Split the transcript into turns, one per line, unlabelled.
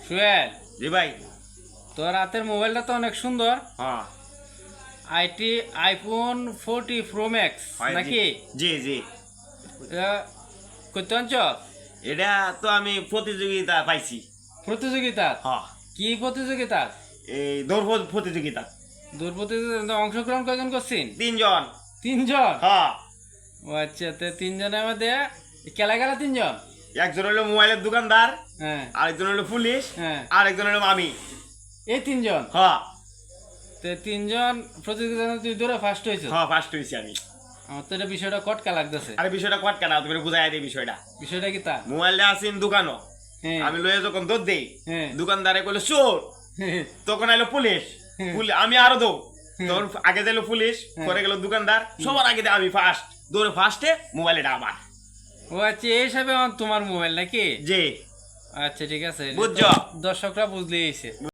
সুয়েল,
জি ভাই।
তোর হাতের মোবাইলটা তো অনেক সুন্দর।
হ্যাঁ
আইফোন 40 প্রো ম্যাক্স
হয়,
নাকি?
জি জি।
কত অঞ্চ
এটা তো আমি প্রতিযোগিতা পাইছি।
প্রতিযোগিতা?
হ্যাঁ,
কি প্রতিযোগিতা?
এই দৌড় প্রতিযোগিতা।
দূর প্রতিযোগিতা অংশগ্রহণ কয়জন করছেন?
3 জন।
3 জন?
হ্যাঁ,
ও আচ্ছা, তো 3 জনের মধ্যে খেলা গেল 3 জন?
একজন হলো মোবাইলের দোকানদার,
হ্যাঁ
আরেকজন হলো পুলিশ,
হ্যাঁ,
আর একজন হলো আমি।
এই 3 জন?
হ্যাঁ
তো 3 জন প্রতিযোগিতা তুই দূরে ফার্স্ট হয়েছ?
হ্যাঁ, ফার্স্ট হয়েছি আমি।
আমার তো এটা বিষয়টা কটকা লাগতেছে।
আরে বিষয়টা কট কেনা, তুমি বুঝাই দিই বিষয়টা।
বিষয়টা কি তা?
মোবাইলটা আসিন দোকানও,
হ্যাঁ
আমি লয়ে যখন দৌড় দেই,
হ্যাঁ
দোকানদারে কইলো চোর, তখন আইলো পুলিশ। আমি আরো দৌড়, তখন আগে দিল পুলিশ, পরে গেল দোকানদার, সবার আগে আমি ফার্স্ট। দৌড়ে ফার্স্টে মোবাইলটা আমার।
ও আচ্ছা, এই হিসাবে তোমার মোবাইল নাকি?
জি,
আচ্ছা ঠিক আছে,
বুঝছো?
দর্শকরা বুঝলেই